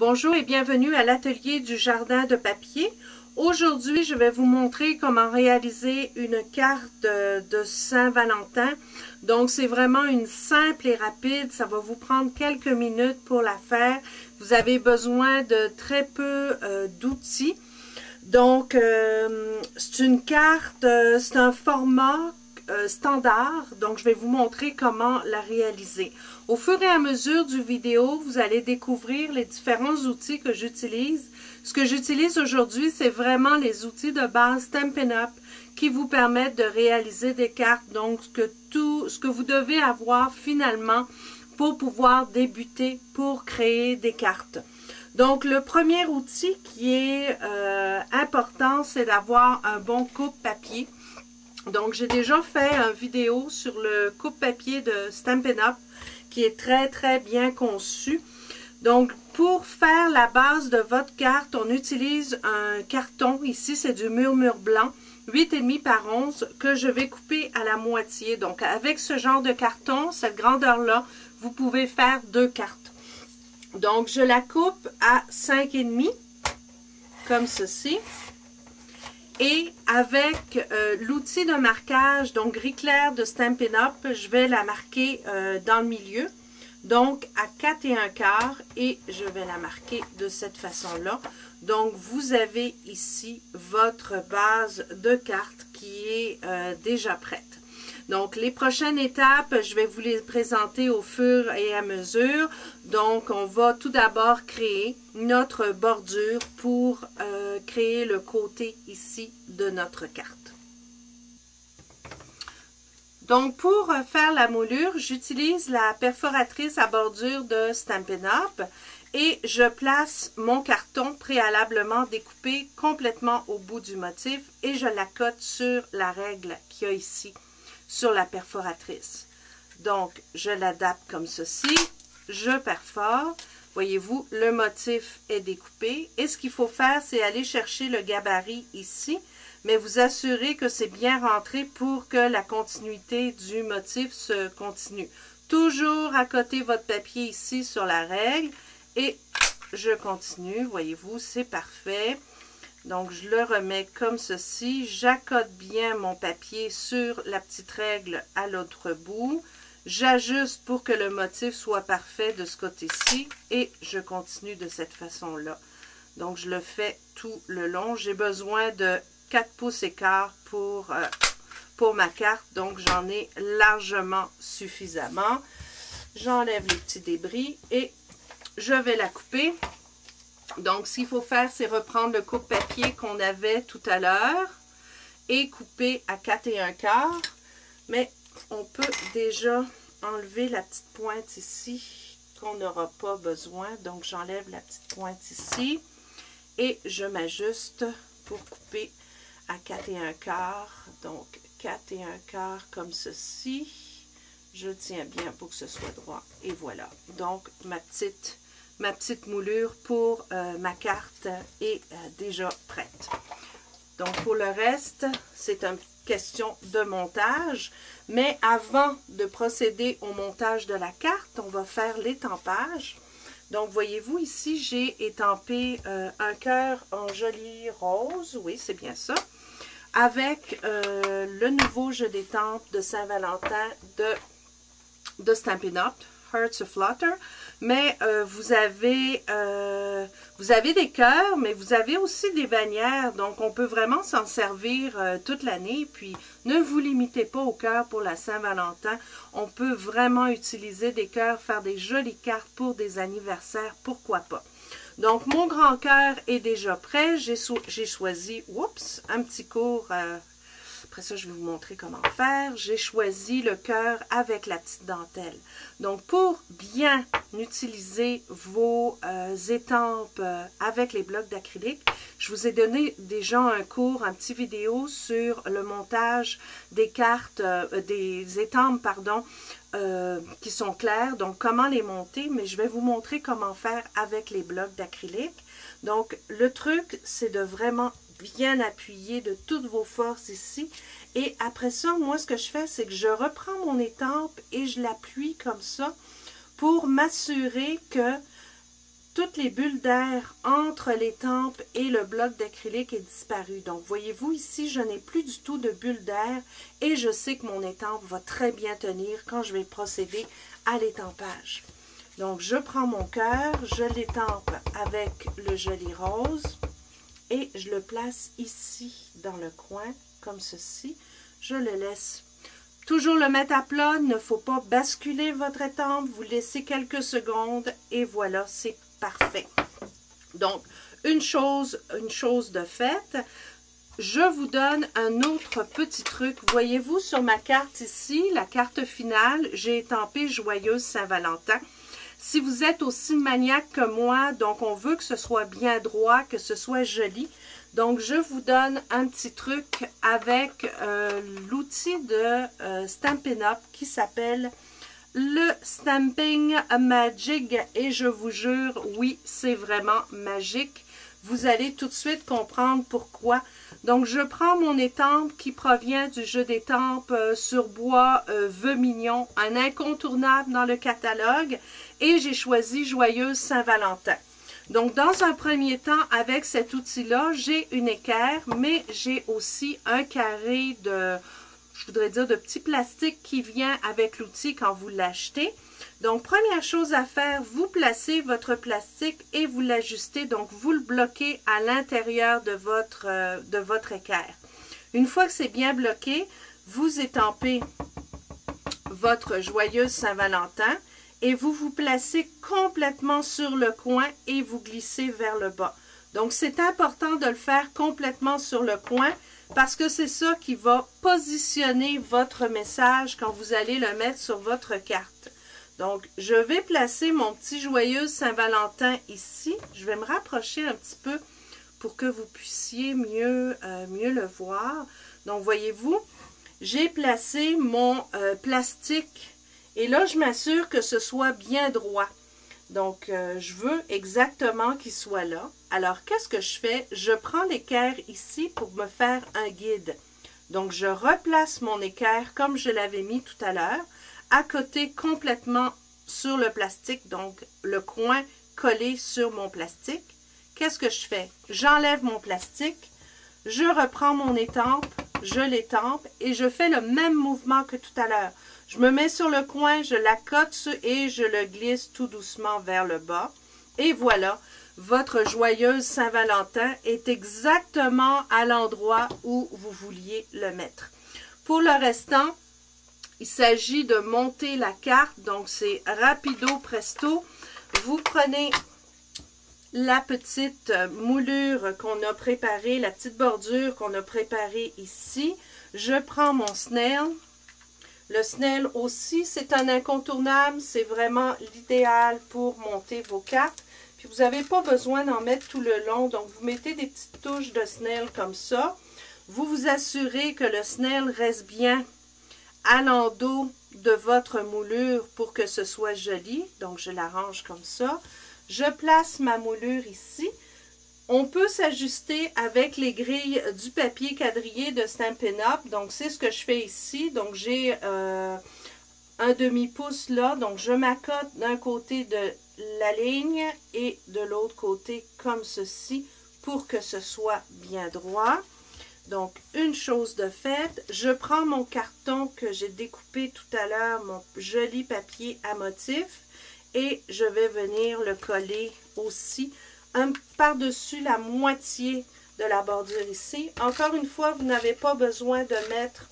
Bonjour et bienvenue à l'atelier du jardin de papier. Aujourd'hui, je vais vous montrer comment réaliser une carte de Saint-Valentin. Donc, c'est vraiment une simple et rapide. Ça va vous prendre quelques minutes pour la faire. Vous avez besoin de très peu d'outils. Donc, c'est une carte, c'est un format standard, donc je vais vous montrer comment la réaliser. Au fur et à mesure du vidéo, vous allez découvrir les différents outils que j'utilise. Ce que j'utilise aujourd'hui, c'est vraiment les outils de base Stampin' Up qui vous permettent de réaliser des cartes, donc tout ce que vous devez avoir finalement pour pouvoir débuter, pour créer des cartes. Donc, le premier outil qui est important, c'est d'avoir un bon coupe-papier. Donc, j'ai déjà fait une vidéo sur le coupe-papier de Stampin' Up qui est très bien conçu. Donc, pour faire la base de votre carte, on utilise un carton. Ici, c'est du murmure blanc, 8,5 par 11, que je vais couper à la moitié. Donc, avec ce genre de carton, cette grandeur-là, vous pouvez faire 2 cartes. Donc, je la coupe à 5,5, comme ceci. Et avec l'outil de marquage, donc gris clair de Stampin' Up, je vais la marquer dans le milieu. Donc, à 4 1/4 et je vais la marquer de cette façon-là. Donc, vous avez ici votre base de carte qui est déjà prête. Donc, les prochaines étapes, je vais vous les présenter au fur et à mesure. Donc, on va tout d'abord créer notre bordure pour créer le côté ici de notre carte. Donc, pour faire la moulure, j'utilise la perforatrice à bordure de Stampin' Up et je place mon carton préalablement découpé complètement au bout du motif et je la cote sur la règle qu'il y a ici, sur la perforatrice. Donc, je l'adapte comme ceci, je perfore. Voyez-vous, le motif est découpé. Et ce qu'il faut faire, c'est aller chercher le gabarit ici, mais vous assurez que c'est bien rentré pour que la continuité du motif se continue. Toujours accoter votre papier ici sur la règle et je continue. Voyez-vous, c'est parfait. Donc, je le remets comme ceci. J'accote bien mon papier sur la petite règle à l'autre bout. J'ajuste pour que le motif soit parfait de ce côté-ci et je continue de cette façon-là. Donc, je le fais tout le long. J'ai besoin de 4 pouces et quart pour ma carte. Donc, j'en ai largement suffisamment. J'enlève les petits débris et je vais la couper. Donc, ce qu'il faut faire, c'est reprendre le coupe-papier qu'on avait tout à l'heure et couper à 4 1/4. Mais on peut déjà enlever la petite pointe ici qu'on n'aura pas besoin. Donc, j'enlève la petite pointe ici et je m'ajuste pour couper à 4 1/4. Donc, 4 1/4 comme ceci. Je tiens bien pour que ce soit droit. Et voilà. Donc, ma petite moulure pour ma carte est déjà prête. Donc, pour le reste, c'est une question de montage. Mais avant de procéder au montage de la carte, on va faire l'étampage. Donc, voyez-vous, ici, j'ai étampé un cœur en joli rose. Oui, c'est bien ça. Avec le nouveau jeu d'étampe de Saint-Valentin de Stampin' Up, Hearts Aflutter. Mais vous avez des cœurs, mais vous avez aussi des bannières. Donc, on peut vraiment s'en servir toute l'année. Puis, ne vous limitez pas aux cœurs pour la Saint-Valentin. On peut vraiment utiliser des cœurs, faire des jolies cartes pour des anniversaires. Pourquoi pas? Donc, mon grand cœur est déjà prêt. J'ai choisi, oups, un petit court... Après ça, je vais vous montrer comment faire. J'ai choisi le cœur avec la petite dentelle. Donc, pour bien utiliser vos étampes avec les blocs d'acrylique, je vous ai donné déjà un cours, un petit vidéo sur le montage des cartes, des étampes, pardon, qui sont claires. Donc, comment les monter, mais je vais vous montrer comment faire avec les blocs d'acrylique. Donc, le truc, c'est de vraiment bien appuyer de toutes vos forces ici. Et après ça, moi, ce que je fais, c'est que je reprends mon étampe et je l'appuie comme ça pour m'assurer que toutes les bulles d'air entre l'étampe et le bloc d'acrylique est disparu. Donc, voyez-vous ici, je n'ai plus du tout de bulles d'air et je sais que mon étampe va très bien tenir quand je vais procéder à l'étampage. Donc, je prends mon cœur, je l'étampe avec le joli rose et je le place ici dans le coin, comme ceci. Je le laisse toujours le mettre à plat, il ne faut pas basculer votre étampe, vous laissez quelques secondes et voilà, c'est parfait. Donc, une chose de faite. Je vous donne un autre petit truc. Voyez-vous sur ma carte ici, la carte finale, j'ai étampé Joyeuse Saint-Valentin. Si vous êtes aussi maniaque que moi, donc on veut que ce soit bien droit, que ce soit joli. Donc, je vous donne un petit truc avec l'outil de Stampin' Up qui s'appelle le Stamping Magic. Et je vous jure, oui, c'est vraiment magique. Vous allez tout de suite comprendre pourquoi. Donc, je prends mon étampe qui provient du jeu d'étampes sur bois Vœux Mignons, un incontournable dans le catalogue. Et j'ai choisi Joyeuse Saint-Valentin. Donc, dans un premier temps, avec cet outil-là, j'ai une équerre, mais j'ai aussi un carré de, je voudrais dire, de petit plastique qui vient avec l'outil quand vous l'achetez. Donc, première chose à faire, vous placez votre plastique et vous l'ajustez. Donc, vous le bloquez à l'intérieur de votre équerre. Une fois que c'est bien bloqué, vous étampez votre Joyeuse Saint-Valentin et vous vous placez complètement sur le coin et vous glissez vers le bas. Donc, c'est important de le faire complètement sur le coin parce que c'est ça qui va positionner votre message quand vous allez le mettre sur votre carte. Donc, je vais placer mon petit Joyeuse Saint-Valentin ici. Je vais me rapprocher un petit peu pour que vous puissiez mieux le voir. Donc, voyez-vous, j'ai placé mon plastique et là, je m'assure que ce soit bien droit. Donc, je veux exactement qu'il soit là. Alors, qu'est-ce que je fais? Je prends l'équerre ici pour me faire un guide. Donc, je replace mon équerre comme je l'avais mis tout à l'heure, à côté complètement sur le plastique, donc le coin collé sur mon plastique. Qu'est-ce que je fais? J'enlève mon plastique, je reprends mon étampe, je l'étampe et je fais le même mouvement que tout à l'heure. Je me mets sur le coin, je l'accote et je le glisse tout doucement vers le bas. Et voilà, votre Joyeuse Saint-Valentin est exactement à l'endroit où vous vouliez le mettre. Pour le restant, il s'agit de monter la carte, donc c'est rapido presto. Vous prenez la petite moulure qu'on a préparée, la petite bordure qu'on a préparée ici. Je prends mon snail. Le snail aussi, c'est un incontournable, c'est vraiment l'idéal pour monter vos cartes. Puis vous n'avez pas besoin d'en mettre tout le long, donc vous mettez des petites touches de snail comme ça. Vous vous assurez que le snail reste bien à l'endos de votre moulure pour que ce soit joli. Donc je l'arrange comme ça. Je place ma moulure ici. On peut s'ajuster avec les grilles du papier quadrillé de Stampin' Up. Donc, c'est ce que je fais ici. Donc, j'ai un demi-pouce là. Donc, je m'accote d'un côté de la ligne et de l'autre côté comme ceci pour que ce soit bien droit. Donc, une chose de faite, je prends mon carton que j'ai découpé tout à l'heure, mon joli papier à motif, et je vais venir le coller aussi par-dessus la moitié de la bordure ici. Encore une fois, vous n'avez pas besoin de mettre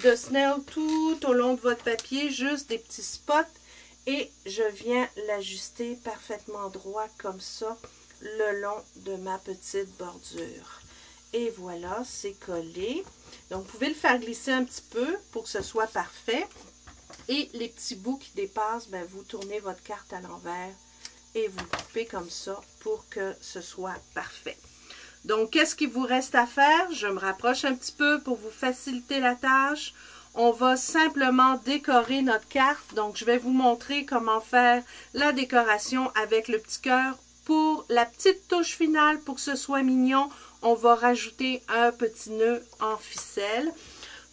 de snail tout au long de votre papier, juste des petits spots. Et je viens l'ajuster parfaitement droit comme ça, le long de ma petite bordure. Et voilà, c'est collé. Donc, vous pouvez le faire glisser un petit peu pour que ce soit parfait. Et les petits bouts qui dépassent, ben, vous tournez votre carte à l'envers et vous coupez comme ça pour que ce soit parfait. Donc, qu'est-ce qu'il vous reste à faire? Je me rapproche un petit peu pour vous faciliter la tâche. On va simplement décorer notre carte. Donc, je vais vous montrer comment faire la décoration avec le petit cœur. Pour la petite touche finale, pour que ce soit mignon, on va rajouter un petit nœud en ficelle.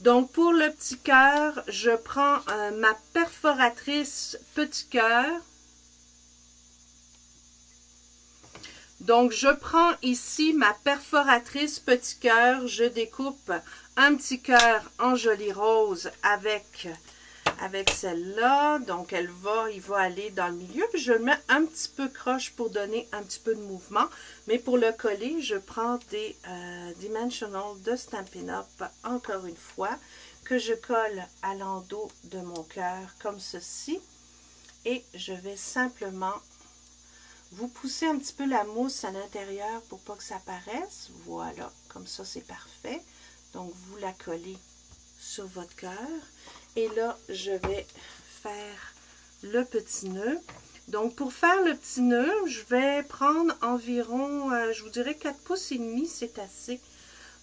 Donc, pour le petit cœur, je prends ma perforatrice petit cœur. Donc, je prends ici ma perforatrice petit cœur. Je découpe un petit cœur en joli rose avec celle-là. Donc, il va aller dans le milieu. Puis, je le mets un petit peu croche pour donner un petit peu de mouvement. Mais pour le coller, je prends des Dimensional de Stampin' Up, encore une fois, que je colle à l'endos de mon cœur, comme ceci. Et je vais simplement vous pousser un petit peu la mousse à l'intérieur pour pas que ça paraisse. Voilà, comme ça, c'est parfait. Donc, vous la collez sur votre cœur. Et là, je vais faire le petit nœud. Donc, pour faire le petit nœud, je vais prendre environ, je vous dirais 4 pouces et demi, c'est assez.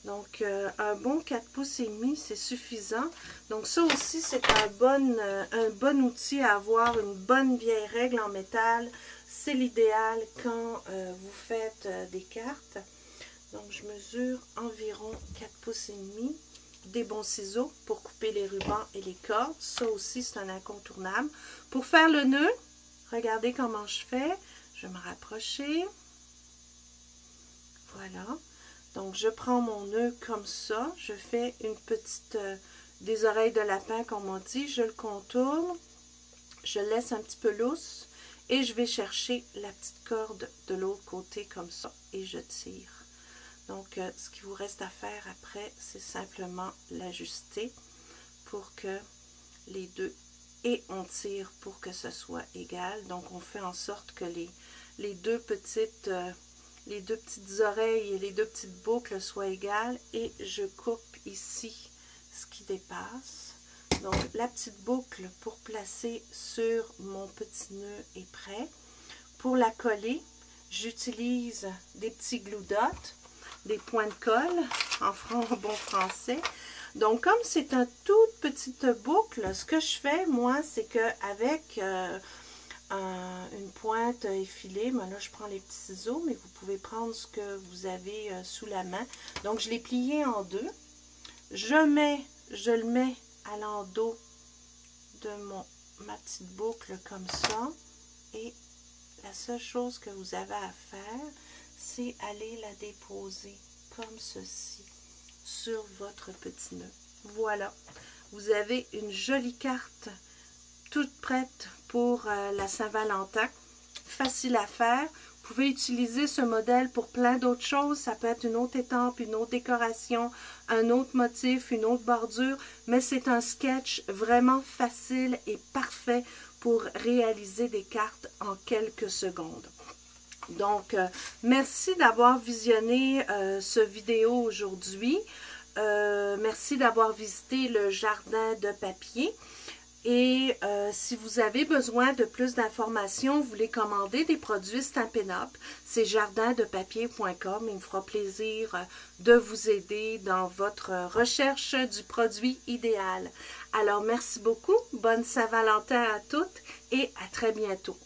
Donc, un bon 4 pouces et demi, c'est suffisant. Donc, ça aussi, c'est un bon outil à avoir, une bonne vieille règle en métal. C'est l'idéal quand vous faites des cartes. Donc, je mesure environ 4 pouces et demi. Des bons ciseaux pour couper les rubans et les cordes. Ça aussi, c'est un incontournable. Pour faire le nœud, regardez comment je fais. Je vais me rapprocher. Voilà. Donc, je prends mon nœud comme ça. Je fais une petite des oreilles de lapin, comme on dit. Je le contourne. Je laisse un petit peu lousse. Et je vais chercher la petite corde de l'autre côté comme ça. Et je tire. Donc, ce qu'il vous reste à faire après, c'est simplement l'ajuster pour que les deux, et on tire pour que ce soit égal. Donc, on fait en sorte que les deux petites oreilles et les deux petites boucles soient égales. Et je coupe ici ce qui dépasse. Donc, la petite boucle pour placer sur mon petit nœud est prêt. Pour la coller, j'utilise des petits glue dots, des points de colle en bon français. Donc, comme c'est une toute petite boucle, ce que je fais, moi, c'est qu'avec une pointe effilée, ben là, je prends les petits ciseaux, mais vous pouvez prendre ce que vous avez sous la main. Donc, je l'ai plié en deux. Je le mets à l'endos de ma petite boucle comme ça. Et la seule chose que vous avez à faire, c'est aller la déposer comme ceci sur votre petit nœud. Voilà, vous avez une jolie carte toute prête pour la Saint-Valentin. Facile à faire. Vous pouvez utiliser ce modèle pour plein d'autres choses. Ça peut être une autre étampe, une autre décoration, un autre motif, une autre bordure. Mais c'est un sketch vraiment facile et parfait pour réaliser des cartes en quelques secondes. Donc, merci d'avoir visionné ce vidéo aujourd'hui. Merci d'avoir visité le jardin de papier. Et si vous avez besoin de plus d'informations, vous voulez commander des produits Stampin' Up, c'est jardindepapier.com. Il me fera plaisir de vous aider dans votre recherche du produit idéal. Alors, merci beaucoup. Bonne Saint-Valentin à toutes et à très bientôt.